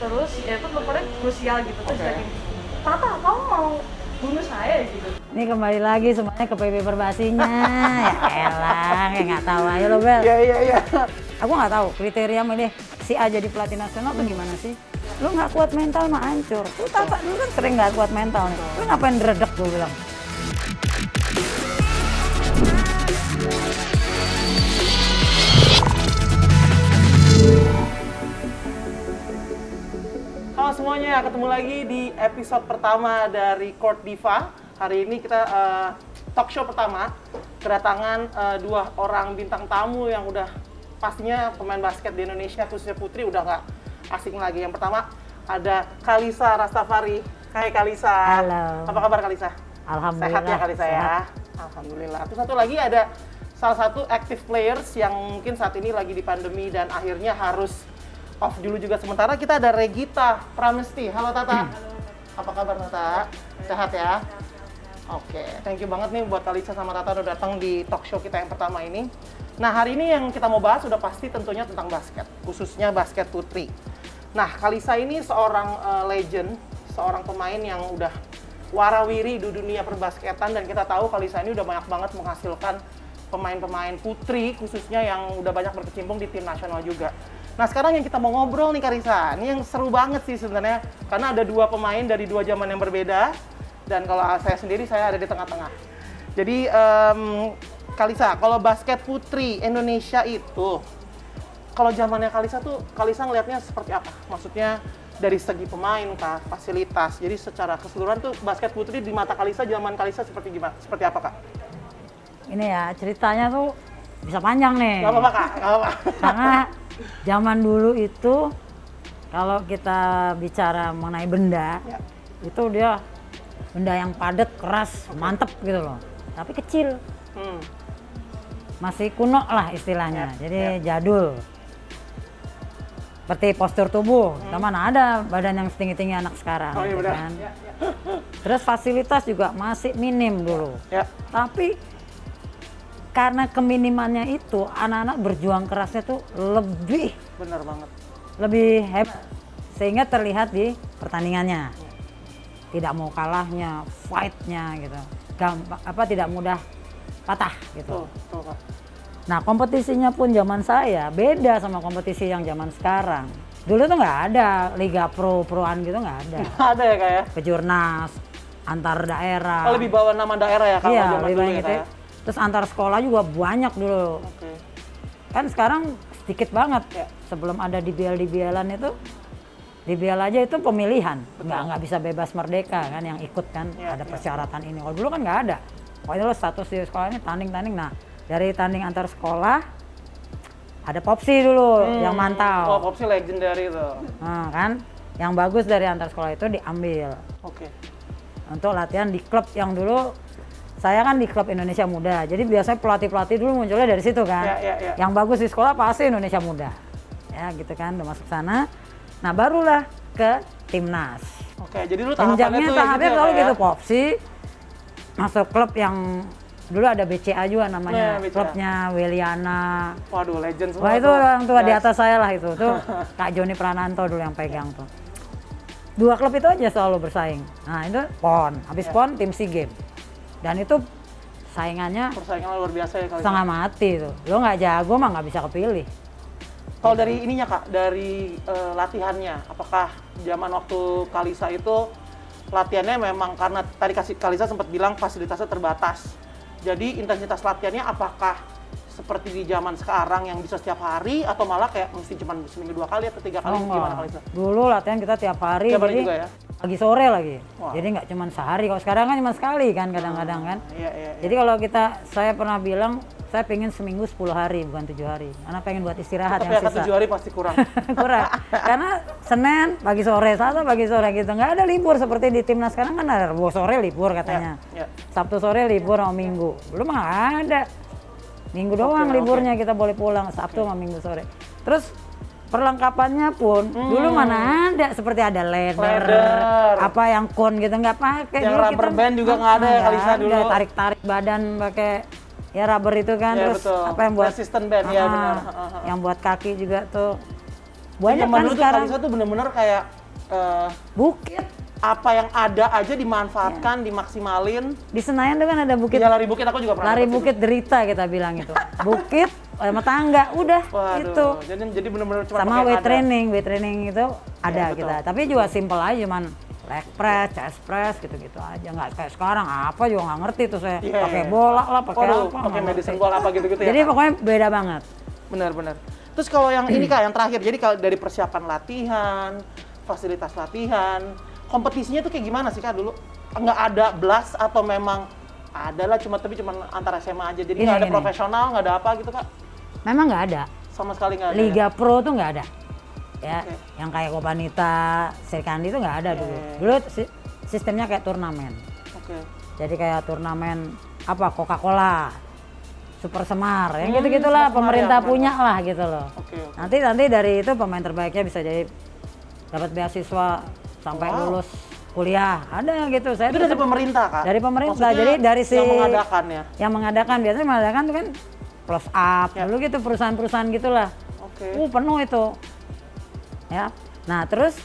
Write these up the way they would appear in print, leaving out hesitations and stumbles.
terus ya itu teleponnya krusial gitu terus lagi Tata kamu mau bunuh saya gitu. Ini kembali lagi semuanya ke PB Perbasinya. Ya elah, kayak nggak tahu aja lo Bel. Iya. Aku nggak tahu kriteria milih si A jadi pelatih nasional tuh gimana sih? Lu nggak kuat mental mah hancur. Lu Tata dulu kan sering nggak kuat mental nih. Lu ngapain dredeg gue bilang? Halo semuanya, ketemu lagi di episode pertama dari Court Diva. Hari ini kita talk show pertama, kedatangan dua orang bintang tamu yang udah pastinya pemain basket di Indonesia, khususnya putri, udah nggak asing lagi. Yang pertama ada Kalisa Rastafari. Hai Kalisa. Halo. Apa kabar Kalisa? Alhamdulillah. Sehat ya Kalisa ya? Alhamdulillah. Terus satu lagi ada salah satu active players yang mungkin saat ini lagi di pandemi dan akhirnya harus off dulu juga sementara. Kita ada Regita Pramesti. Halo Tata. Apa kabar Tata? Sehat ya? Oke, thank you banget nih buat Kalisa sama Tata udah datang di talk show kita yang pertama ini. Nah, hari ini yang kita mau bahas udah pasti tentunya tentang basket, khususnya basket putri. Nah, Kalisa ini seorang legend, seorang pemain yang udah warawiri di dunia perbasketan dan kita tahu Kalisa ini udah banyak banget menghasilkan pemain-pemain putri khususnya yang udah banyak berkecimpung di tim nasional juga. Nah sekarang yang kita mau ngobrol nih Kalisa, ini yang seru banget sih sebenarnya karena ada dua pemain dari dua zaman yang berbeda dan kalau saya sendiri saya ada di tengah-tengah. Jadi Kalisa, kalau basket putri Indonesia itu kalau zamannya Kalisa tuh Kalisa ngelihatnya seperti apa? Maksudnya dari segi pemain kah, fasilitas. Jadi secara keseluruhan tuh basket putri di mata Kalisa zaman Kalisa seperti gimana? Seperti apa Kak? Ini ya ceritanya tuh bisa panjang nih. Gak apa-apa Kak, gak apa-apa. Karena zaman dulu itu kalau kita bicara mengenai benda, Ya. itu dia benda yang padat, keras, mantep gitu loh. Tapi kecil, masih kuno lah istilahnya. Jadi jadul. Seperti postur tubuh, mana ada badan yang setinggi-tinggi anak sekarang. Oh iya gitu benar. kan. Ya. Terus fasilitas juga masih minim dulu. Ya. Tapi karena keminimannya itu, anak-anak berjuang kerasnya tuh lebih Benar banget. hebat. Sehingga terlihat di pertandingannya. Tidak mau kalahnya, fight-nya gitu. Tidak mudah patah gitu. Betul Kak. Nah kompetisinya pun zaman saya beda sama kompetisi yang zaman sekarang. Dulu tuh nggak ada liga pro-proan gitu, nggak ada. Ada ya Kak ya? Kejurnas, antar daerah. Oh, lebih bawa nama daerah ya kalau Iya, zaman lebih dulu banyak ya gitu. Kak ya? Terus antar sekolah juga banyak dulu. Oke. Kan sekarang sedikit banget. Ya. Sebelum ada DBL-DBL-an itu, DBL aja itu pemilihan. Nggak bisa bebas merdeka kan yang ikut kan. Ya, Ada ya. persyaratan ini. Kalau dulu kan nggak ada. Pokoknya lo status di sekolah ini tanding-tanding. Nah, dari tanding antar sekolah, ada Popsi dulu yang Oh, mantau. Popsi legendary itu. Nah, kan, yang bagus dari antar sekolah itu diambil Oke. untuk latihan di klub yang dulu. Saya kan di klub Indonesia Muda, jadi biasanya pelatih-pelatih dulu munculnya dari situ kan. Ya. Yang bagus di sekolah pasti Indonesia Muda, ya gitu kan, udah masuk sana. Nah barulah ke timnas. Oke, jadi lu tahapannya Jenjangnya tuh tahapnya ya, selalu Kak, ya? gitu, Popsi masuk klub yang dulu ada BCA juga namanya, BCA. klubnya Weliana. Waduh, legend semua. Wah itu tuh. orang tua di Guys. atas saya lah itu, tuh Kak Joni Prananto dulu yang pegang tuh. Dua klub itu aja selalu bersaing. Nah itu PON, habis PON tim SEA Games. Dan itu saingannya Persaingan luar biasa ya kali. setengah mati tuh. Lo nggak jago mah nggak bisa kepilih. Kalau dari ininya Kak, dari latihannya, apakah zaman waktu Kalisa itu latihannya memang karena tadi Kalisa sempat bilang fasilitasnya terbatas. Jadi intensitas latihannya apakah seperti di zaman sekarang yang bisa setiap hari atau malah kayak mesti cuma seminggu 2 kali atau 3 kali gimana Kalisa? Dulu latihan kita tiap hari, Tiap hari jadi juga ya? pagi sore lagi. Wah. Jadi nggak cuma sehari. Kalau sekarang kan cuma sekali kan kadang-kadang kan. Iya. Jadi kalau saya pernah bilang saya pengen seminggu 10 hari bukan 7 hari. Karena pengen buat istirahat Tapi yang akan sisa. 7 hari pasti kurang. Kurang. Karena Senin pagi sore, Selasa pagi sore gitu. Nggak ada libur seperti di timnas sekarang kan ada Rabu sore libur katanya. Ya. Sabtu sore libur sama Minggu. Belum nggak ada. Minggu doang liburnya kita boleh pulang, Sabtu sama Minggu sore. Terus perlengkapannya pun dulu mana ada seperti ada leather, apa yang kon gitu nggak pakai. Yang Dulu rubber band juga nggak ada ya Kalisa dulu. Tarik-tarik badan pakai ya rubber itu kan, Ya, terus betul. apa yang buat Resistant band ya benar. yang buat kaki juga tuh Banyak Zaman kan dulu tuh sekarang Kalisa tuh bener-bener kayak bukit. apa yang ada aja dimanfaatkan, dimaksimalin. Di Senayan tuh kan ada bukit, Iya, lari bukit aku juga pernah. lari dapet bukit derita kita bilang itu. Bukit sama tangga, udah itu. Waduh, itu. Jadi bener-bener cuma Sama pakai weight yang ada. weight training itu ada betul. kita. Tapi juga simple aja, cuman leg press, chest press gitu-gitu aja. Nggak kayak sekarang apa juga nggak ngerti tuh saya. Iya, Pakai iya. bola lah, pakai Waduh, apa. pakai nggak medicine ngerti. ball apa gitu-gitu ya. Jadi Kak? pokoknya beda banget. Benar-benar. Terus kalau yang ini Kak, yang terakhir, jadi kalau dari persiapan latihan, fasilitas latihan, kompetisinya tuh kayak gimana sih Kak dulu? Nggak ada blast atau memang ada lah tapi cuma antara SMA aja, jadi nggak ada Gini. profesional, nggak ada apa gitu Kak? Memang nggak ada. Sama sekali nggak ada. Liga Pro tuh nggak ada. Ya, Oke. yang kayak Kopanita, Serikandi itu nggak ada dulu. Oke. Dulu sistemnya kayak turnamen. Oke. Jadi kayak turnamen apa Coca-Cola, Super Semar, yang gitu-gitulah Super Semar pemerintah ya, punya lah gitu loh. Oke, oke. Nanti dari itu pemain terbaiknya bisa jadi dapat beasiswa sampai Wow. lulus kuliah. Ada gitu. Saya Itu tuh dari pemerintah Kak? dari pemerintah. Maksudnya Jadi dari si yang mengadakan ya? yang mengadakan biasanya mengadakan tuh kan close up Ya. dulu gitu, perusahaan-perusahaan gitulah. Oke. Penuh itu. Ya. Nah, terus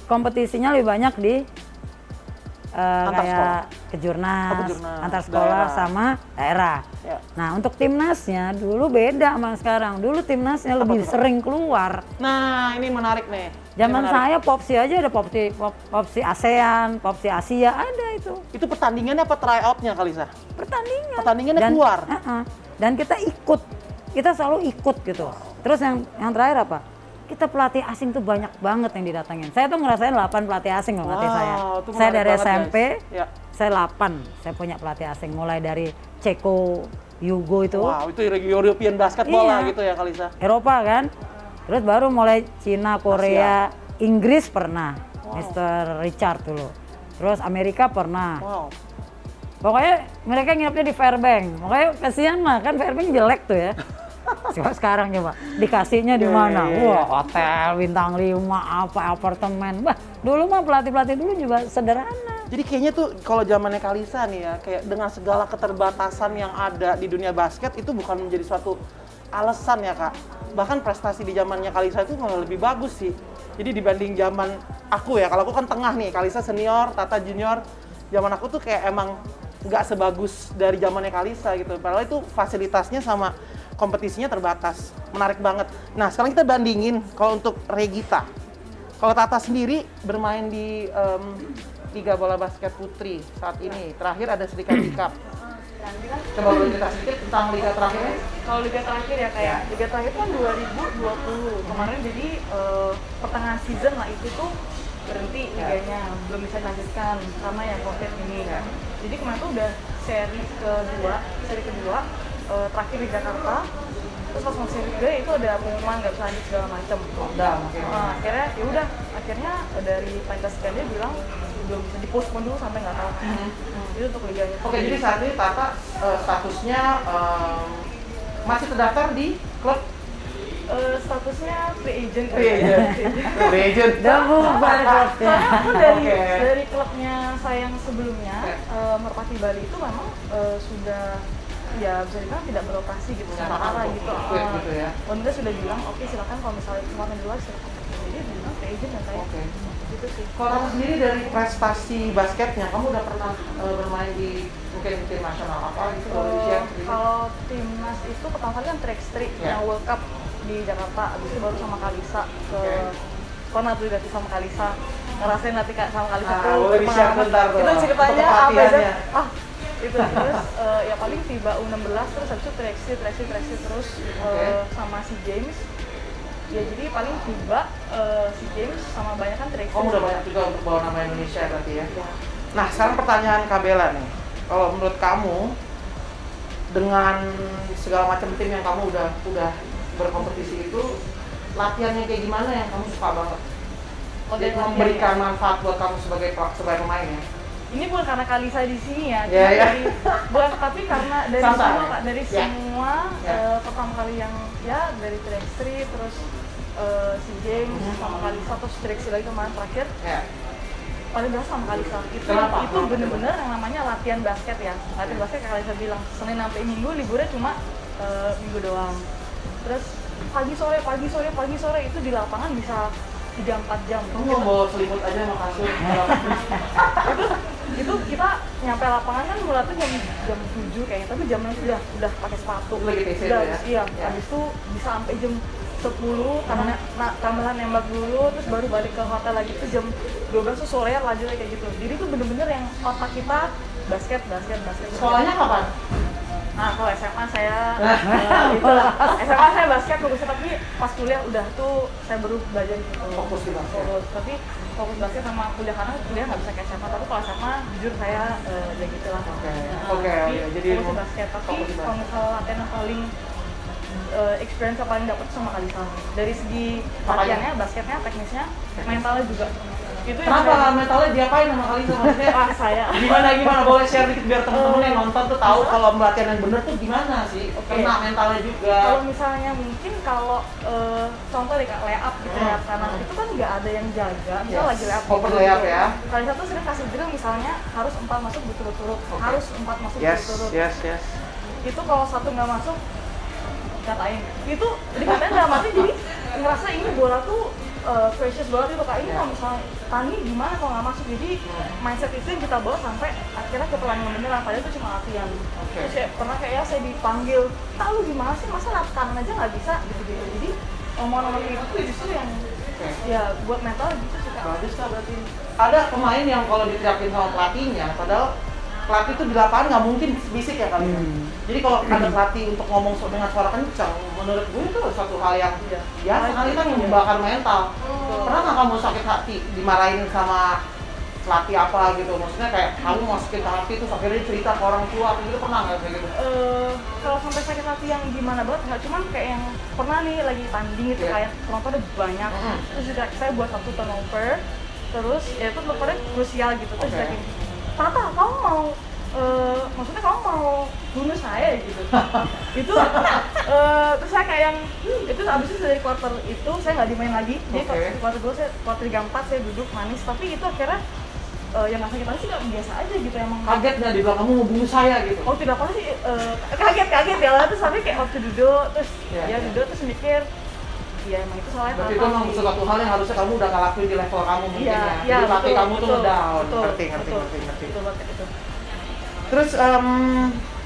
kompetisinya lebih banyak di Antar kayak sekolah. kejurnas, Oh, kejurnas, antar sekolah daerah. sama daerah. Ya. Nah, untuk timnasnya dulu beda sama sekarang. Dulu timnasnya lebih tuh, Kak? sering keluar. Nah, ini menarik nih. Zaman Ini menarik. saya Popsi aja ada Popsi ASEAN, Popsi Asia ada itu. Itu pertandingannya apa tryout-nya Kalisa? Pertandingan. Pertandingannya keluar? Dan kita ikut. Kita selalu ikut gitu. Terus yang terakhir apa? Kita pelatih asing tuh banyak banget yang didatengin. Saya tuh ngerasain 8 pelatih asing loh ngelatih saya. itu Saya menarik dari banget, SMP, guys. Ya. saya 8. Saya punya pelatih asing mulai dari Ceko, Yugo itu. Wow, itu European basketball Iya. lah gitu ya Kalisa. Eropa kan. Terus baru mulai Cina, Korea, Inggris pernah. Mr. Richard dulu. Terus Amerika pernah. Wow. Pokoknya mereka nginepnya di Fairbank. Makanya kasihan mah kan Fairbank jelek tuh ya. Coba sekarang coba dikasihnya di mana? Iya. Wah, hotel bintang 5, apa apartemen. Wah, dulu mah pelatih-pelatih dulu juga sederhana. Jadi kayaknya tuh kalau zamannya Kalisa nih ya, kayak dengan segala keterbatasan yang ada di dunia basket itu bukan menjadi suatu alasan ya Kak. Bahkan prestasi di zamannya Kalisa itu malah lebih bagus sih. Jadi dibanding zaman aku ya, kalau aku kan tengah nih, Kalisa senior, Tata junior. Zaman aku tuh kayak emang nggak sebagus dari zamannya Kalisa gitu. Padahal itu fasilitasnya sama kompetisinya terbatas. Menarik banget. Nah, sekarang kita bandingin kalau untuk Regita. Kalau Tata sendiri bermain di Liga Bola Basket Putri saat ini. Terakhir ada Serikandi Cup. Coba boleh cerita sedikit tentang liga terakhirnya? Kalau liga terakhir ya kayak liga terakhir kan 2020 kemarin, jadi pertengahan season lah itu tuh berhenti liganya, belum bisa dilanjutkan karena yang COVID ini. Jadi kemarin tuh udah seri kedua terakhir di Jakarta. Terus pas mau seri kedua itu ada pengumuman nggak bisa lanjut segala macem. Akhirnya ya udah, akhirnya dari panitia sekiannya bilang belum bisa dipostpone dulu sampai nggak tahu. Itu untuk liganya. Oke, jadi saat ini Tata statusnya masih terdaftar di klub Statusnya free agent. Free agent. Free agent. Udah bubar klubnya. Soalnya aku dari Oke. dari klubnya saya yang sebelumnya, Merpati Bali itu memang sudah ya bisa dibilang tidak beroperasi gitu, sementara gitu. Quit gitu ya. Anda sudah bilang oke silakan kalau misalnya mau di luar silakan. Jadi bilang free agent dan saya Oke. gitu sih. Kalau kamu sendiri dari prestasi basketnya, kamu udah pernah bermain di mungkin tim nasional apa gitu? Boleh di-share sedikit? Kalau timnas itu pertama kali kan track street Ya. yang World Cup di Jakarta, abis itu baru sama Kalisa ke Kona tuh berarti sama Kalisa, ngerasain nanti sama Kalisa tuh boleh di-share pengalaman. bentar tuh, Itu ceritanya untuk apa aja? pelatihannya. Itu terus ya paling FIBA U16 terus habis itu track terus sama si James. Ya jadi paling FIBA, si James sama banyak kan track. Kamu udah banyak juga untuk bawa nama Indonesia berarti ya? Nah, sekarang pertanyaan Kak Bella nih. Kalau menurut kamu, dengan segala macam tim yang kamu udah berkompetisi itu, latihannya kayak gimana yang kamu suka banget? Jadi memberikan manfaat buat kamu sebagai pemain ya? Ini bukan karena Kalisa di sini ya, Ya, ya. bukan, tapi karena dari Sama, semua ya? Kak, dari Ya. semua Ya. pertama kali yang ya dari track street terus si James sama Kalisa terus track lagi kemarin terakhir Ya. paling berasa sama Kalisa itu Kenapa? itu bener-bener yang namanya latihan basket ya, latihan basket kayak Kalisa bilang Senin sampai Minggu liburnya cuma Minggu doang, terus pagi sore itu di lapangan bisa 3-4 jam. Kamu nggak bawa selimut aja sama kasur? itu kita nyampe lapangan kan mulai tuh jam 7 kayaknya, tapi jam 6 udah pakai sepatu. Lagi TC udah, ya? Iya, habis itu bisa sampai jam 10 karena tambahan nembak dulu, terus baru balik ke hotel lagi itu jam 12 tuh sore lanjut kayak gitu. Jadi itu bener-bener yang otak kita basket. Sekolahnya kapan? Nah, kalau SMA saya itu SMA saya basket fokusnya, tapi pas kuliah udah tuh saya baru belajar gitu. Fokus di basket. Tapi fokus basket sama kuliah, karena kuliah nggak bisa kayak SMA, tapi kalau SMA jujur saya ya gitu lah. Oke, jadi fokus di basket. Tapi fokus di basket. kalau misalnya latihan yang paling experience yang paling dapat sama Kalisa. Dari segi latihannya, basketnya, teknisnya, mentalnya juga. Itu yang Kenapa mentalnya diapain sama Kalisa maksudnya? saya. Gimana boleh share dikit biar teman-teman yang nonton tuh tahu kalau latihan yang bener tuh gimana sih? Kena mentalnya juga. Kalau misalnya mungkin kalau contoh deh Kak, layup gitu ya, karena itu kan nggak ada yang jaga, misalnya lagi layup open layup ya. Kalisa tuh sering kasih drill misalnya harus 4 masuk berturut-turut, harus 4 masuk berturut-turut. Yes. Itu kalau satu nggak masuk katain itu dikatain dalam arti jadi ngerasa ini bola tuh precious banget itu Kak, ini kalau misalnya Tani gimana kalau nggak masuk, jadi mindset itu yang kita bawa sampai akhirnya ke pertandingan beneran, padahal itu cuma latihan. Terus ya pernah kayak saya dipanggil, tahu gimana sih masa latihan aja nggak bisa gitu, jadi omongan itu tuh justru yang ya buat mental gitu sih Kak. Bagus Kak berarti. Ada pemain yang kalau diteriakin sama pelatihnya, padahal pelatih itu di lapangan nggak mungkin bisik ya kali ya. Jadi kalau ada pelatih untuk ngomong dengan suara kencang, menurut gue itu suatu hal yang biasa kali kan membakar mental. Pernah nggak kamu sakit hati dimarahin sama pelatih apa gitu? Maksudnya kayak kamu masukin ke hati terus akhirnya cerita ke orang tua gitu, pernah nggak kayak gitu? Kalau sampai sakit hati yang gimana banget nggak, cuman kayak yang pernah nih lagi tanding itu kayak penonton ada banyak, terus juga saya buat satu turnover, terus ya itu turnovernya krusial gitu, terus kayak gini, Tata, kamu mau maksudnya kamu mau bunuh saya gitu. Itu terus saya kayak yang itu abis itu dari quarter itu saya nggak dimain lagi. Jadi quarter 2 saya quarter 3-4 saya duduk manis, tapi itu akhirnya yang nggak sakit hati sih biasa aja gitu emang. Kaget nggak di belakang kamu mau bunuh saya gitu? Oh tidak apa sih, kaget ya lah, terus tapi kayak waktu duduk terus duduk terus mikir ya emang itu salahnya. Berarti itu memang suatu hal yang harusnya kamu udah ngelakuin di level kamu mungkin ya. Jadi pelatih kamu tuh ngedown. Ngerti. Betul banget itu.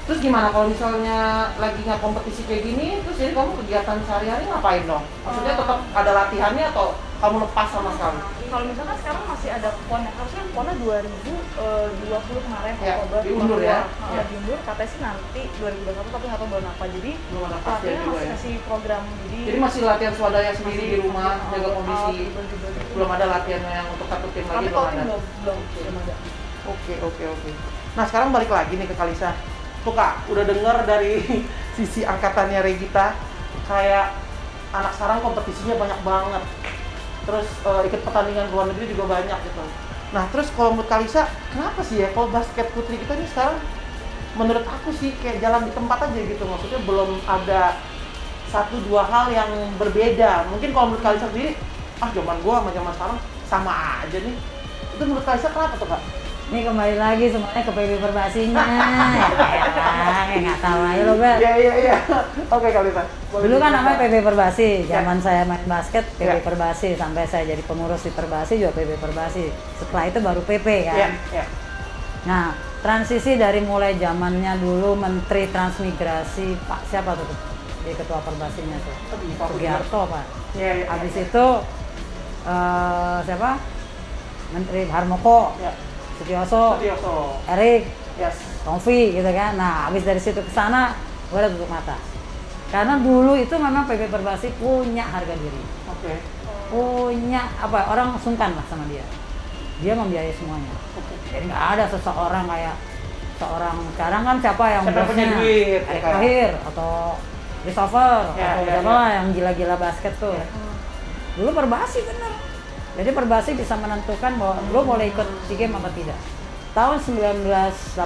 Terus gimana kalau misalnya lagi nggak kompetisi kayak gini, terus jadi kamu kegiatan sehari-hari ngapain dong? Maksudnya tetap ada latihannya atau kamu lepas sama sekali? Kalau misalkan sekarang masih ada PON, harusnya PON-nya 2020 kemarin Oktober. Diundur ya? Diundur, katanya sih nanti 2021 tapi nggak tahu bulan apa. Jadi latihannya masih kasih program. Jadi masih latihan swadaya sendiri di rumah, jaga kondisi. Belum ada latihan yang untuk satu tim lagi, belum ada? Belum ada. Oke. Nah sekarang balik lagi nih ke Kalisa. Tuh Kak, udah denger dari sisi angkatannya Regita, kayak anak sekarang kompetisinya banyak banget. Terus ikut pertandingan luar negeri juga banyak gitu. Nah terus kalau menurut Kalisa, kenapa sih ya kalau basket putri kita nih sekarang menurut aku sih kayak jalan di tempat aja gitu. Maksudnya belum ada 1-2 hal yang berbeda. Mungkin kalau menurut Kalisa sendiri, zaman gua sama zaman sekarang sama aja nih. Itu menurut Kalisa kenapa tuh Kak? Ini kembali lagi semuanya ke PB Perbasinya. Ya nggak tahu aja lo, Bel. Iya. Oke, Kalisa. Dulu kan namanya PB Perbasi. Zaman saya main basket PB Perbasi, sampai saya jadi pengurus di Perbasi juga PB Perbasi. Setelah itu baru PP kan. Iya. Nah, transisi dari mulai zamannya dulu Menteri Transmigrasi Pak siapa tuh? Dia ketua Perbasinya tuh. Sugiharto, Pak. Iya. Habis itu siapa? Menteri Harmoko. Sutioso, Erik, Tomfi gitu kan. Nah, habis dari situ ke sana, gue udah tutup mata. Karena dulu itu memang PB Perbasi punya harga diri. Punya apa? Orang sungkan lah sama dia. Dia membiayai semuanya. Jadi nggak ada seseorang kayak seorang sekarang kan siapa yang punya duit? Erick Thohir atau Christopher atau siapa lah yang gila-gila basket tuh. Dulu Perbasi bener. Jadi Perbasi bisa menentukan bahwa lo boleh ikut SEA Games apa tidak. Tahun 1985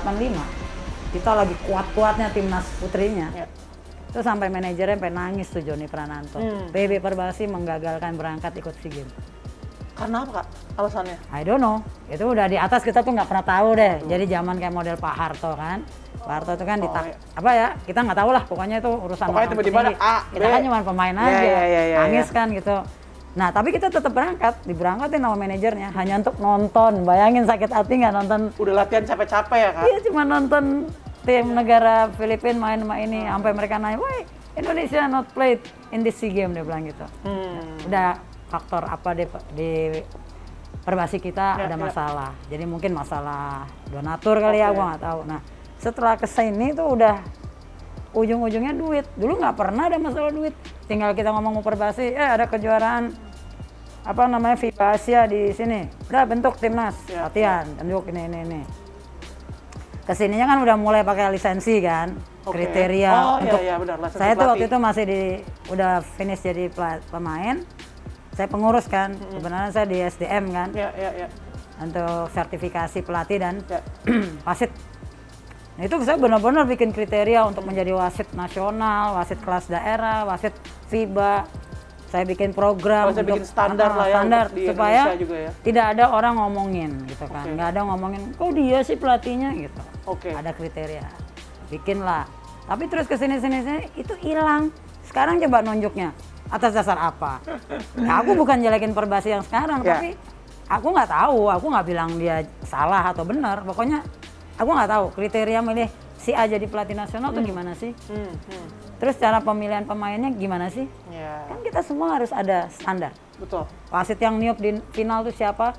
kita lagi kuat-kuatnya timnas putrinya. Itu sampai manajernya sampai nangis tuh Joni Prananto. PB Perbasi menggagalkan berangkat ikut SEA Games. Karena apa Kak alasannya? I don't know. Itu udah di atas kita tuh nggak pernah tahu deh. Jadi zaman kayak model Pak Harto kan. Pak Harto itu kan iya. apa ya, kita nggak tahu lah, pokoknya itu urusan Pokoknya orang tiba-tiba ada petinggi. A, Kita B. kan cuma pemain Iya, aja, iya, nangis iya. kan gitu. Nah tapi kita tetap diberangkatin sama manajernya hanya untuk nonton. Bayangin sakit hati nggak nonton? Udah latihan capek-capek ya kan? Iya cuma nonton tim negara Filipina main sama ini, sampai mereka nanya, why Indonesia not played in this SEA Games, dia bilang gitu. Udah faktor apa deh di Perbasi kita ada masalah. Jadi mungkin masalah donatur kali ya, gua nggak tahu. Nah setelah kesini tuh udah ujung-ujungnya duit. Dulu nggak pernah ada masalah duit. Tinggal kita ngomong mau Perbasi, ada kejuaraan apa namanya FIBA Asia di sini. Udah bentuk timnas, latihan, bentuk ini. Kesininya kan udah mulai pakai lisensi kan, kriteria untuk. Benar, saya tuh waktu itu masih udah finish jadi pemain. Saya pengurus kan, sebenarnya saya di SDM kan, untuk sertifikasi pelatih dan wasit. Nah, itu saya benar-benar bikin kriteria untuk menjadi wasit nasional, wasit kelas daerah, wasit FIBA. Saya bikin program untuk bikin standar lah ya, standar di supaya juga ya. Tidak ada orang ngomongin gitu kan, nggak ada ngomongin, kok dia sih pelatihnya gitu. Ada kriteria, bikinlah. Tapi terus kesini itu hilang. Sekarang coba nunjuknya. Atas dasar apa? Nah, aku bukan jelekin Perbasi yang sekarang, tapi aku nggak tahu, aku nggak bilang dia salah atau benar. Pokoknya aku nggak tahu kriteria milih si A jadi pelatih nasional tuh gimana sih? Terus cara pemilihan pemainnya gimana sih? Kan kita semua harus ada standar. Betul. Wasit yang niup di final tuh siapa?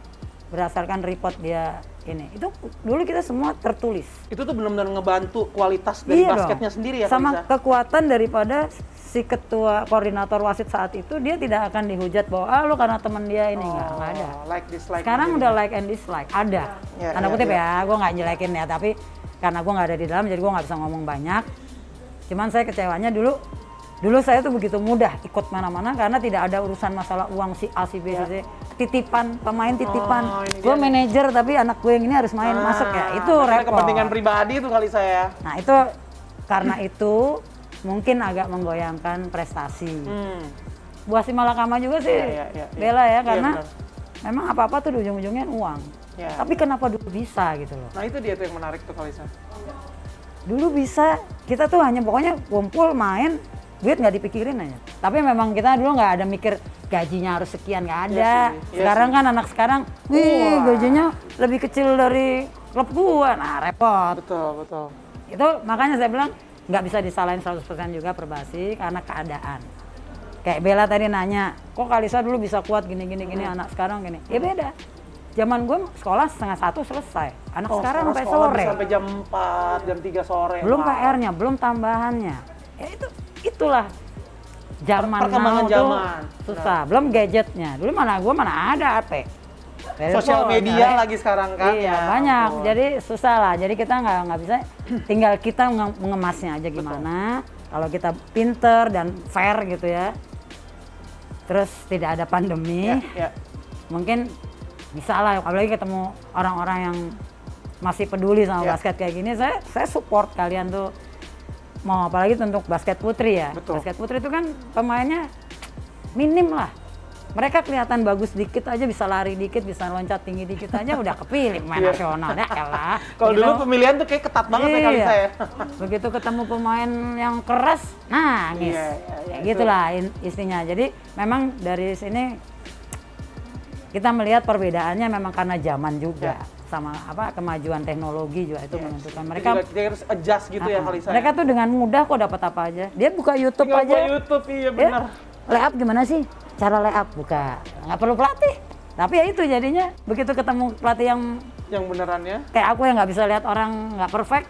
Berdasarkan report dia ini. Itu dulu kita semua tertulis. Itu tuh benar-benar ngebantu kualitas dari basketnya sendiri ya, sama kekuatan daripada si ketua koordinator wasit saat itu, dia tidak akan dihujat bahwa lu karena teman dia ini nggak ada. Like dislike. Sekarang udah like and dislike ada. Tanda kutip ya, gue nggak jelekin ya, tapi karena gue nggak ada di dalam jadi gue nggak bisa ngomong banyak. Cuman saya kecewanya dulu saya tuh begitu mudah ikut mana-mana karena tidak ada urusan masalah uang si A si B si C. Titipan pemain titipan. Gue manajer tapi anak gue yang ini harus main masuk ya. Itu repot. Kepentingan pribadi itu kali saya. Nah itu karena itu mungkin agak menggoyangkan prestasi. Buah si Malakama juga sih bela ya karena memang apa-apa tuh di ujung-ujungnya uang. Tapi kenapa dulu bisa gitu loh? Nah itu dia tuh yang menarik tuh Kalisa. Dulu bisa, kita tuh hanya pokoknya kumpul main, duit nggak dipikirin aja. Tapi memang kita dulu nggak ada mikir gajinya harus sekian, nggak ada. Sekarang kan anak sekarang, gajinya lebih kecil dari klub gua, nah repot. Betul. Itu makanya saya bilang nggak bisa disalahin 100% juga Perbasi karena keadaan. Kayak Bella tadi nanya, kok Kalisa dulu bisa kuat gini anak sekarang gini. Ya beda. Zaman gue sekolah 12:30 selesai. Anak sekarang sampai sore. Sampai jam 4, jam 3 sore. Belum PR-nya, belum tambahannya. Ya itulah zaman perkembangan now zaman. Tuh susah. Belum gadgetnya. Dulu mana ada HP. Sosial media lagi sekarang kan. Iya, banyak. Jadi susah lah. Jadi kita nggak bisa, tinggal kita mengemasnya aja gimana. Kalau kita pinter dan fair gitu ya. Terus tidak ada pandemi. Mungkin bisa lah, apalagi ketemu orang-orang yang masih peduli sama basket kayak gini, saya support kalian tuh. Mau apalagi untuk basket putri ya. Basket putri itu kan pemainnya minim lah. Mereka kelihatan bagus dikit aja, bisa lari dikit, bisa loncat tinggi dikit aja udah kepilih pemain nasional. Ya elah. Kalau dulu pemilihan tuh kayak ketat banget ya kali saya. Begitu ketemu pemain yang keras, nangis. Kayak gitulah istinya. Jadi memang dari sini kita melihat perbedaannya memang karena zaman juga. Sama kemajuan teknologi juga itu menentukan mereka harus adjust gitu ya kali saya. Mereka tuh dengan mudah kok dapat apa aja. Dia buka YouTube aja. Buka YouTube, iya benar. Layup gimana sih? Cara layup buka. Nggak perlu pelatih. Tapi ya itu jadinya begitu ketemu pelatih yang benerannya. Kayak aku yang nggak bisa lihat orang nggak perfect.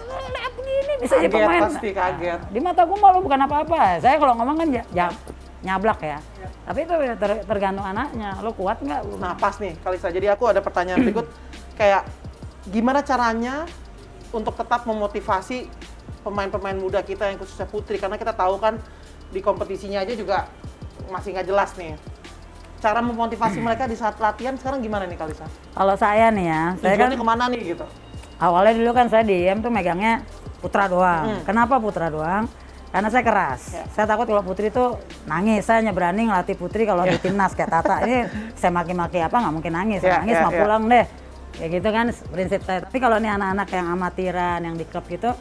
Layup begini bisa jadi pemain. Pasti kaget. Di mata gue malu bukan apa-apa. Saya kalau ngomong kan nyablak ya. Tapi itu tergantung anaknya, lo kuat nggak? Nah pas nih Kalisa, jadi aku ada pertanyaan berikut, kayak gimana caranya untuk tetap memotivasi pemain-pemain muda kita yang khususnya putri, karena kita tahu kan di kompetisinya aja juga masih nggak jelas nih. Cara memotivasi mereka di saat latihan sekarang gimana nih Kalisa? Kalau saya nih ya, saya kan kemana nih gitu? Awalnya dulu kan saya di IM tuh megangnya putra doang. Kenapa putra doang? Karena saya keras. Saya takut kalau putri itu nangis. Saya hanya berani ngelatih putri kalau di timnas kayak Tata. Ini saya maki-maki apa nggak mungkin nangis. Nangis mau pulang deh. Ya gitu kan prinsip saya. Tapi kalau nih anak-anak yang amatiran, yang di klub gitu,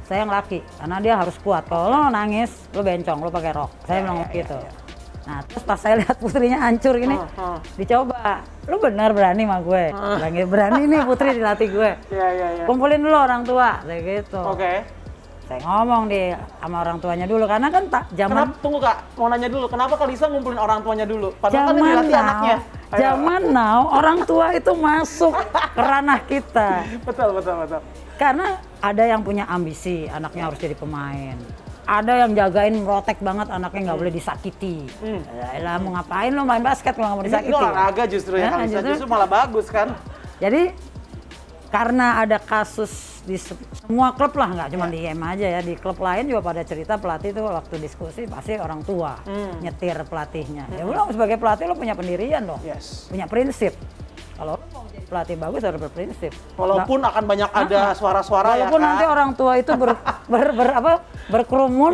saya yang laki, karena dia harus kuat. Kalau lo nangis, lo bencong, lo pakai rok. Saya bilang gitu. Nah, terus pas saya lihat putrinya hancur gini, dicoba. Lu benar berani sama gue? Bilang gitu, berani nih putri dilatih gue. Kumpulin dulu orang tua, kayak gitu. Oke. Saya ngomong sama orang tuanya dulu, karena kan zaman... Tunggu Kak, mau nanya dulu, kenapa Kak Lisa ngumpulin orang tuanya dulu? Padahal kan yang dilatih anaknya. Zaman now, orang tua itu masuk ke ranah kita. Betul. Karena ada yang punya ambisi, anaknya harus jadi pemain. Ada yang jagain, protek banget anaknya nggak boleh disakiti. Lah mau ngapain lo main basket kalau nggak mau disakiti? Ini olahraga justru ya, Kak Lisa, justru malah bagus kan? Jadi karena ada kasus di semua klub lah, nggak cuma di IM aja ya, di klub lain juga pada cerita pelatih tuh waktu diskusi pasti orang tua nyetir pelatihnya. Ya udah sebagai pelatih lo punya pendirian dong, punya prinsip. Kalau lo mau jadi pelatih bagus harus berprinsip. Walaupun akan banyak ada suara-suara ya, walaupun nanti orang tua itu berkerumun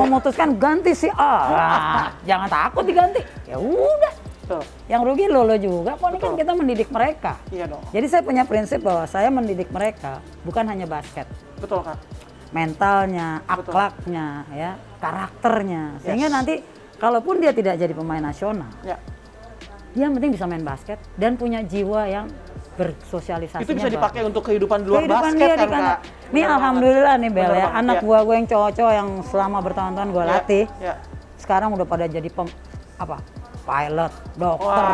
memutuskan ganti si A. Nah, jangan takut diganti. Ya udah. Yang rugi lo juga, pokoknya kan kita mendidik mereka. Iya dong. Jadi saya punya prinsip bahwa saya mendidik mereka bukan hanya basket. Betul Kak. Mentalnya, akhlaknya, ya, karakternya. Sehingga nanti kalaupun dia tidak jadi pemain nasional, dia yang penting bisa main basket dan punya jiwa yang bersosialisasi. Itu bisa dipakai untuk kehidupan di luar basket kan Kak? Nih alhamdulillah nih Bel ya, anak buah gue yang cowok-cowok yang selama bertahun-tahun gue latih, sekarang udah pada jadi pilot, dokter,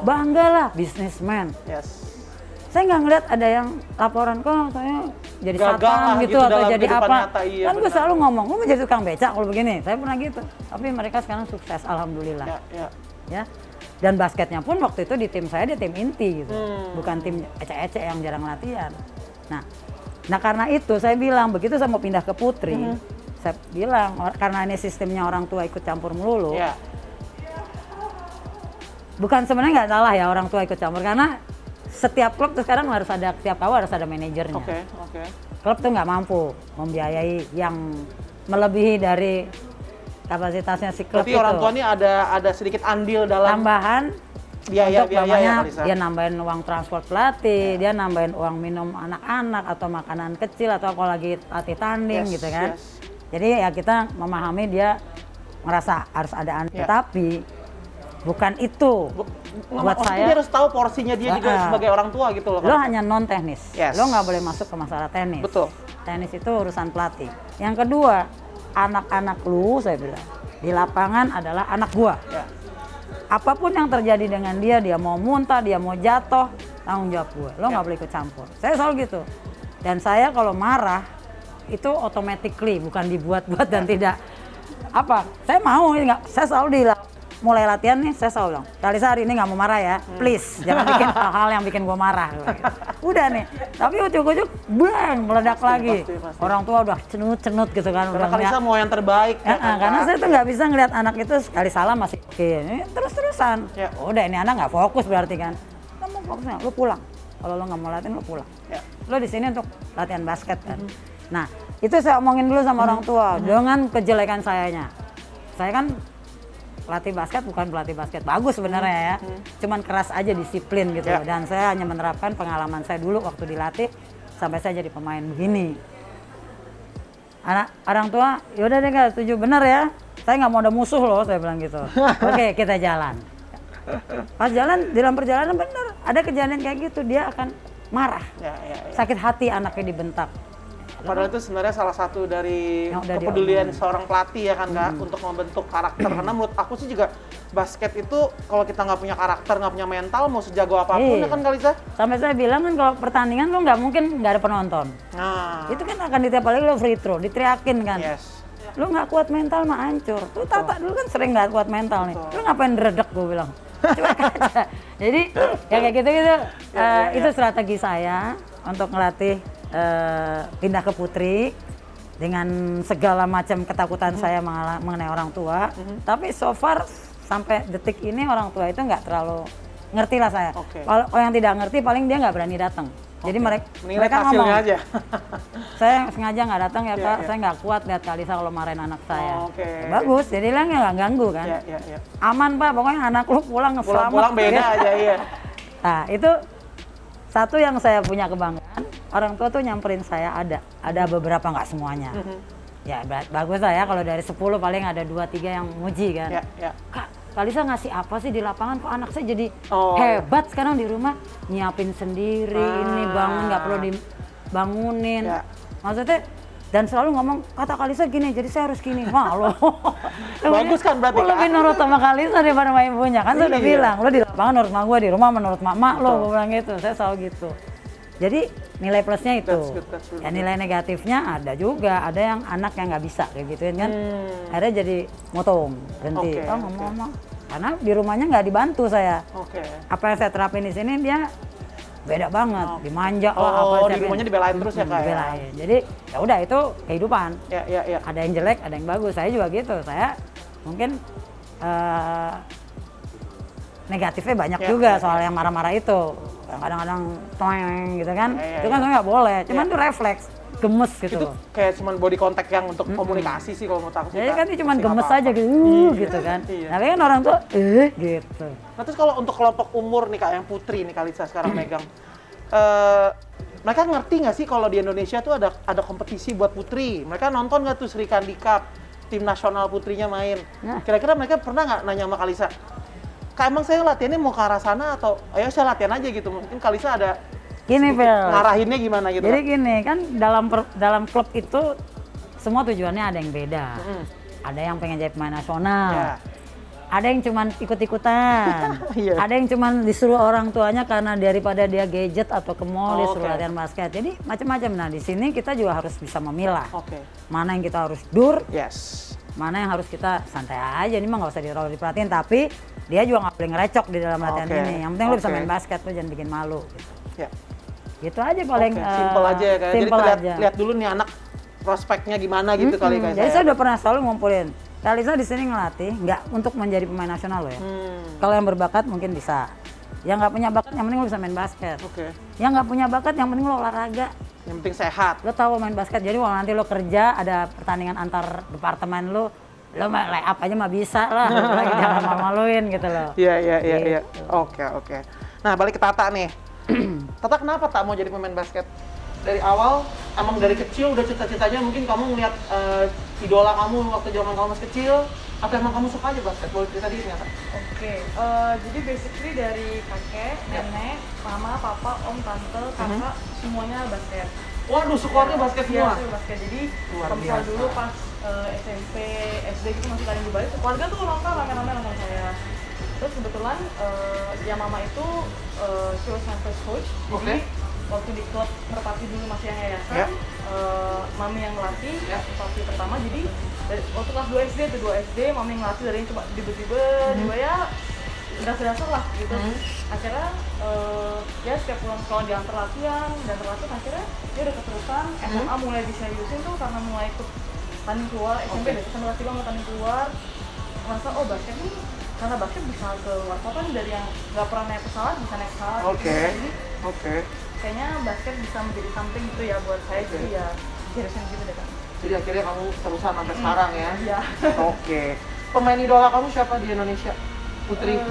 bangga lah, bisnismen. Saya nggak ngeliat ada yang laporan kok saya jadi satpam gitu atau jadi apa. Kan gue selalu ngomong, gue mau jadi tukang becak kalau begini. Saya pernah gitu. Tapi mereka sekarang sukses, alhamdulillah. Ya. Dan basketnya pun waktu itu di tim saya dia tim inti gitu, bukan tim ecek-ecek yang jarang latihan. Nah karena itu saya bilang begitu saya mau pindah ke putri, saya bilang karena ini sistemnya orang tua ikut campur melulu. Bukan sebenarnya nggak salah ya orang tua ikut campur, karena setiap klub tuh sekarang harus ada, setiap kawan harus ada manajernya. Klub tuh nggak mampu membiayai yang melebihi dari kapasitasnya si klub. Berarti orang tua ini ada sedikit andil dalam tambahan biaya ya, dia nambahin uang transport pelatih, dia nambahin uang minum anak-anak atau makanan kecil atau kalau lagi latih tanding gitu kan. Jadi ya kita memahami dia merasa harus ada andil, tapi bukan itu. Buat saya dia harus tahu porsinya dia juga sebagai orang tua gitu loh. Lo hanya non teknis, lo nggak boleh masuk ke masalah tenis. Betul. Tenis itu urusan pelatih. Yang kedua, anak-anak lu saya bilang di lapangan adalah anak gua. Apapun yang terjadi dengan dia mau muntah, dia mau jatuh, tanggung jawab gua. Lo nggak boleh ikut campur. Saya selalu gitu. Dan saya kalau marah itu automatically, bukan dibuat-buat dan tidak apa. Saya mau nggak, saya selalu mulai latihan nih, saya selalu bilang, Kak Lisa hari ini nggak mau marah ya, please jangan bikin hal-hal yang bikin gue marah. Udah nih, tapi ujuk-ujuk, bang, meledak lagi. Pasti. Orang tua udah cenut-cenut gitu kan. Karena Kak Lisa mau yang terbaik. Karena saya tuh nggak bisa ngeliat anak itu sekali salah masih oke, terus-terusan. Udah ini anak nggak fokus berarti kan. Kamu fokusnya, lu pulang. Kalau lo nggak mau latihan, lu pulang. Lo di sini untuk latihan basket kan. Nah, itu saya omongin dulu sama orang tua dengan kejelekan sayanya. Saya kan pelatih basket bukan pelatih basket bagus sebenarnya ya, cuman keras aja disiplin gitu. Dan saya hanya menerapkan pengalaman saya dulu waktu dilatih sampai saya jadi pemain begini. Orang tua, yaudah deh Kak, setuju, bener ya, saya nggak mau ada musuh loh, saya bilang gitu. Oke, kita jalan. Pas jalan, dalam perjalanan bener ada kejadian kayak gitu, dia akan marah, sakit hati anaknya dibentak. Padahal itu sebenarnya salah satu dari kepedulian seorang pelatih ya kan Kak, untuk membentuk karakter. Karena menurut aku sih juga basket itu kalau kita nggak punya karakter, nggak punya mental, mau sejago apapun ya kan Kak Lisa? Sampai saya bilang kan kalau pertandingan lo nggak mungkin nggak ada penonton. Itu kan akan ditiap kali lo free throw, diteriakin kan. Lo nggak kuat mental mah hancur. Tuh Tata dulu kan sering nggak kuat mental nih. Lo ngapain redek gue bilang. Jadi ya kayak gitu-gitu. Itu strategi saya untuk ngelatih pindah ke putri dengan segala macam ketakutan saya mengenai orang tua. Tapi so far sampai detik ini orang tua itu nggak terlalu ngerti lah saya. Kalau yang tidak ngerti paling dia nggak berani datang. Jadi mereka ngomong aja. Saya sengaja nggak datang ya Kak, saya nggak kuat lihat Kak Lisa kalau marahin anak saya. Bagus, jadi lah nggak ganggu kan. Aman Pak, pokoknya anak lu pulang selamat. Pulang beda aja iya. Nah, itu satu yang saya punya kebanggaan, orang tua tuh nyamperin saya ada beberapa, nggak semuanya. Ya bagus lah ya, kalau dari 10 paling ada 2-3 yang muji kan. Kak, Kalisa ngasih apa sih di lapangan, kok anak saya jadi hebat sekarang di rumah, nyiapin sendiri, ini bangun nggak perlu dibangunin. Maksudnya, dan selalu ngomong, kata Kalisa gini, jadi saya harus gini. Wah lo, bagus kan berarti kan? lebih nurut sama Kalisa daripada sama ibunya. Kan saya udah bilang, lo di lapangan menurut mak gue, di rumah menurut mak lo, gue bilang gitu. Saya selalu gitu. Jadi nilai plusnya itu. That's good. Ya nilai negatifnya ada juga, ada yang anak yang nggak bisa kayak gituin kan. Akhirnya jadi motong, berhenti. Ngomong-ngomong. Karena di rumahnya nggak dibantu saya. Apa yang saya terapin di sini dia beda banget, dimanja lah di rumahnya dibelain terus ya Kak? Dibelain. Jadi ya udah itu kehidupan. Ada yang jelek, ada yang bagus. Saya juga gitu. Saya mungkin negatifnya banyak juga soal yang marah-marah itu. Kadang-kadang toeng gitu kan. Itu kan sebenarnya nggak boleh. Cuman itu refleks, gemes gitu. Itu kayak cuman body contact yang untuk komunikasi sih kalau menurut aku. Jadi kan itu cuman gemes aja gitu, gitu kan. Tapi kan orang tuh gitu. Nah terus kalau untuk kelompok umur nih Kak, yang putri nih Kalisa sekarang megang, mereka ngerti nggak sih kalau di Indonesia tuh ada kompetisi buat putri? Mereka nonton nggak tuh Sri Kandi Cup, tim nasional putrinya main? Kira-kira mereka pernah nggak nanya sama Kalisa, Kak emang saya latihannya mau ke arah sana atau ayo saya latihan aja gitu? Mungkin Kalisa ada gini, Phil, ngarahinnya gimana gitu? Jadi gini kan, dalam klub itu semua tujuannya ada yang beda. Ada yang pengen jadi pemain nasional, ada yang cuman ikut-ikutan, ada yang cuman disuruh orang tuanya karena daripada dia gadget atau ke mall disuruh latihan basket. Jadi macam-macam. Nah di sini kita juga harus bisa memilah mana yang kita harus mana yang harus kita santai aja. Ini mah nggak usah terlalu diperhatiin, tapi dia juga nggak boleh ngerecok di dalam latihan ini. Yang penting lu bisa main basket, lu jangan bikin malu. Gitu aja paling. Simple aja ya kan. Jadi lihat dulu nih anak prospeknya gimana gitu kali kan. Jadi saya udah pernah selalu ngumpulin. Kalisa di sini ngelatih nggak untuk menjadi pemain nasional loh ya. Kalau yang berbakat mungkin bisa. Yang nggak punya bakat, yang penting lo bisa main basket. Yang nggak punya bakat, yang penting lo olahraga. Yang penting sehat. Lo tahu main basket, jadi kalau nanti lo kerja ada pertandingan antar departemen lo lay up aja mah bisa lah. Lagi jangan malu-maluin gitu loh. Iya. Oke. Nah balik ke Tata nih. Tata kenapa tak mau jadi pemain basket? Dari awal, emang dari kecil udah cita-citanya mungkin kamu ngeliat idola kamu waktu zaman kamu masih kecil, atau emang kamu suka aja basket? Boleh cerita dikit nggak? Jadi basically dari kakek, nenek, mama, papa, om, tante, kakak, semuanya basket. Waduh, sekolahnya basket semua? Iya, basket. Jadi kalau misalnya dulu pas SMP, SD gitu masih kalian di Bali, keluarga tuh nonton rame-rame nonton saya. Terus kebetulan yang mama itu she was my first coach. Jadi waktu di klub Merpati dulu masih yang yayasan, mami yang melatih waktu pertama. Jadi waktu kelas 2 SD itu 2 SD, mami yang melatih dari yang coba tiba-tiba ya dasar-dasar lah gitu. Akhirnya ya setiap pulang sekolah diantar latihan, akhirnya dia udah keterusan. SMA mulai diseriusin tuh karena mulai ikut tanding keluar. SMP deh, kelas 3 mau tanding keluar, merasa oh basket nih, karena basket bisa ke luar kota nih, dari yang nggak pernah naik pesawat bisa naik pesawat. Jadi kayaknya basket bisa menjadi something gitu ya buat saya. Jadi ya seriusin gitu deh Kak. Jadi akhirnya kamu terusan sampai sekarang ya? Iya. Pemain idola kamu siapa di Indonesia? Putri?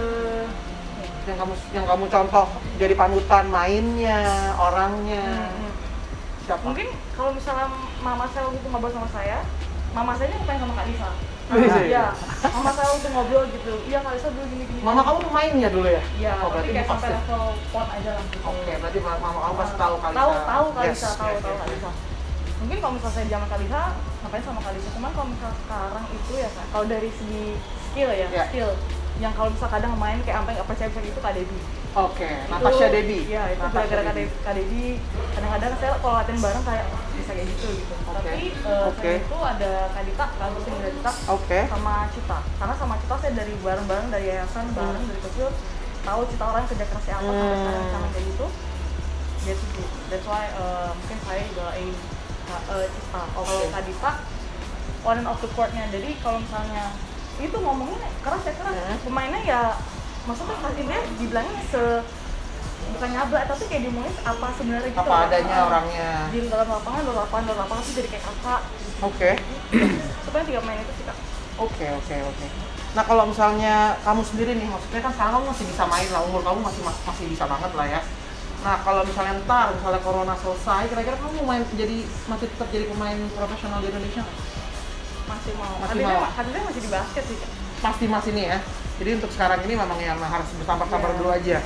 Yang kamu contoh jadi panutan mainnya, orangnya. Siapa? Mungkin kalau misalnya mama saya waktu itu ngobrol sama saya, mama saya ini pengen sama Kak Lisa. Iya, mama saya waktu ngobrol gitu, iya Kak Lisa dulu gini. Mama kamu pemainnya dulu ya? Iya, berarti kayak sampai level pon aja lah gitu. Berarti mama kamu pasti tahu Kak Lisa. Tahu Kak Lisa, tahu Kak Lisa. Mungkin kalau misalnya saya zaman Kak Lisa, ngapain sama Kak Lisa. Cuman kalau misalnya sekarang itu ya Kak, kalau dari segi skill ya, skill yang kalau misalnya kadang main kayak sampai nggak percaya itu Kak Debbie. Natasha Debbie. Iya, itu gara-gara Kak Debbie. Kadang-kadang saya kalau latihan bareng kayak bisa kayak gitu. Tapi selain itu ada Kak Dita, Kak Agus Dita, sama Cita. Karena sama Cita saya dari bareng-bareng, dari yayasan bareng dari kecil, tahu Cita orang kerja kerasnya apa sampai sekarang sama kayak gitu. That's why mungkin saya idolain Cita. Kalau Kak Dita, on and off the court-nya. Jadi kalau misalnya itu ngomongnya keras ya keras, pemainnya ya maksudnya dia dibilangnya bukan nyablak, tapi kayak diomongin apa sebenarnya gitu. Apa adanya orangnya. Di dalam lapangan tuh jadi kayak kakak. Sebenarnya 3 pemain itu sih Kak. Oke. Nah kalau misalnya kamu sendiri nih, maksudnya kan sekarang kamu masih bisa main lah, umur kamu masih bisa banget lah ya. Nah kalau misalnya misalnya corona selesai, kira-kira kamu masih tetap jadi pemain profesional di Indonesia nggak? Masih mau. Masih mau. Karirnya masih di basket sih. Pasti masih nih ya. Jadi untuk sekarang ini memang yang harus bersabar-sabar dulu aja.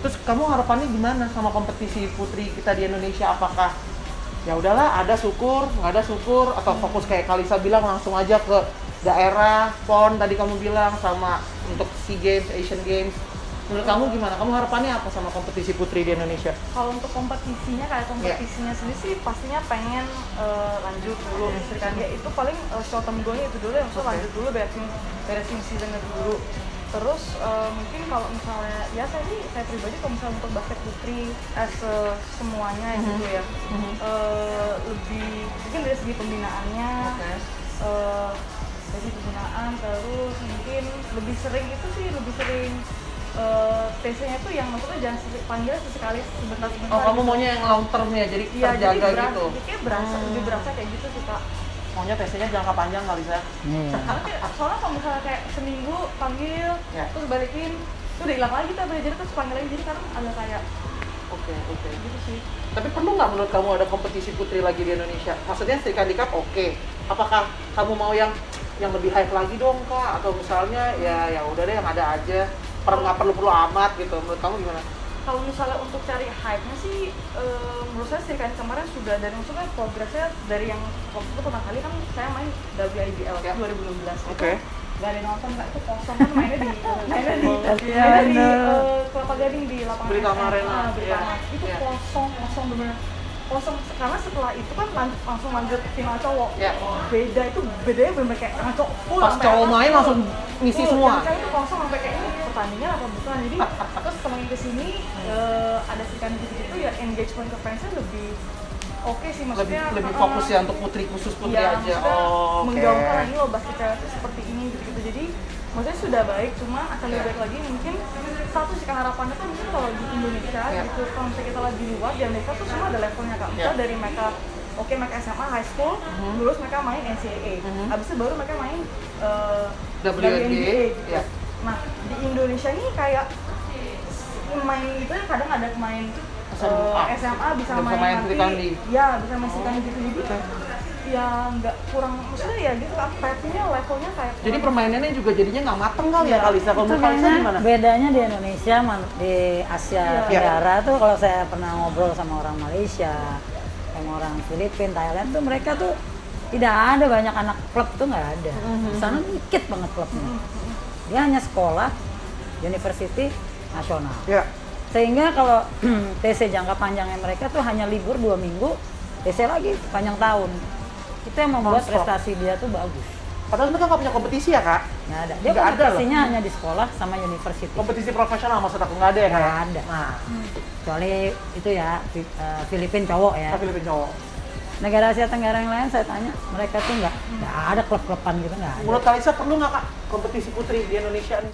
Terus kamu harapannya gimana sama kompetisi putri kita di Indonesia? Apakah ya udahlah ada syukur, nggak ada syukur, atau fokus kayak Kalisa bilang langsung aja ke daerah, PON tadi kamu bilang, sama untuk SEA Games, Asian Games. Menurut kamu gimana? Kamu harapannya apa sama kompetisi putri di Indonesia? Kalau untuk kompetisinya, kayak kompetisinya sendiri sih pastinya pengen lanjut dulu. Misalkan ya itu paling short term goalnya itu dulu, yang lanjut dulu, beresin seasonnya dulu. Terus mungkin kalau misalnya, ya saya pribadi kalau misalnya untuk basket putri semuanya gitu ya, lebih mungkin dari segi pembinaannya, dari pembinaan, terus mungkin lebih sering TC-nya tuh yang maksudnya jangan panggil sesekali sebentar. Oh, kamu maunya yang long term ya, jadi terjaga gitu? Iya, lebih berasa kayak gitu sih Kak. Maunya TC-nya jangka panjang kali saya. Soalnya kalau misalnya kayak seminggu panggil, terus balikin, itu udah hilang lagi kita belajar, terus panggil lagi, jadi karena ada kayak Oke. gitu sih. Tapi perlu nggak menurut kamu ada kompetisi putri lagi di Indonesia? Maksudnya Sri Kandi Cup oke. Apakah kamu mau yang lebih hype lagi dong Kak? Atau misalnya ya udah deh yang ada aja, nggak perlu amat gitu. Menurut kamu gimana? Kalau misalnya untuk cari hype-nya sih, menurut saya Sri Kandi kemarin sudah, dan maksudnya progresnya dari yang waktu itu pertama kali kan saya main WIBL 2016. Oke. Gak ada yang nonton, Kak, itu kosong kan, mainnya di Kelapa Gading di lapangan Britama Arena. Itu kosong bener. Kosong, karena setelah itu kan langsung lanjut final cowok. Bedanya bener kayak cowok full. Pas cowok main langsung ngisi semua. Yang itu kosong sampai kayak ini pertandingan apa bukan. Jadi terus semakin kesini ada Sri Kandi gitu ya, engagement ke fansnya lebih oke sih, maksudnya lebih fokus ya untuk putri, khusus putri aja. Menggaungkan lagi loh basket cewek seperti ini gitu. Jadi maksudnya sudah baik, cuma akan lebih baik lagi. Mungkin satu sih harapannya tuh mungkin kalau di Indonesia gitu, kalau misalnya kita lagi di luar, di Amerika tuh semua ada levelnya Kak. Misal dari mereka mereka SMA, high school, lulus mereka main NCAA, habis itu baru mereka main WNBA gitu. Nah di Indonesia ini kayak main gitu ya, kadang ada pemain SMA bisa main Sri Kandi. Ya bisa main Sri Kandi gitu, jadi ya nggak kurang, maksudnya ya gitu kan, levelnya kayak jadi permainannya juga jadinya nggak mateng kali ya Kalisa. Kalau menurut Kalisa gimana? Bedanya di Indonesia, di Asia Tenggara tuh kalau saya pernah ngobrol sama orang Malaysia, sama orang Filipina, Thailand tuh mereka tuh tidak ada banyak anak klub tuh, nggak ada. Di sana dikit banget klubnya. Dia hanya sekolah, university, nasional. Sehingga kalau TC jangka panjangnya mereka tuh hanya libur 2 minggu, TC lagi panjang tahun. Itu yang membuat prestasi dia tuh bagus. Padahal mereka nggak punya kompetisi ya Kak? Nggak ada. Dia kompetisinya hanya di sekolah sama university. Kompetisi profesional maksud aku nggak ada ya Kak? Nggak ada. Nah, kecuali itu ya Filipina cowok ya. Filipina cowok. Negara Asia Tenggara yang lain saya tanya, mereka tuh nggak ada klub-kluban gitu, nggak ada. Menurut Kalisa perlu nggak Kak kompetisi putri di Indonesia nih?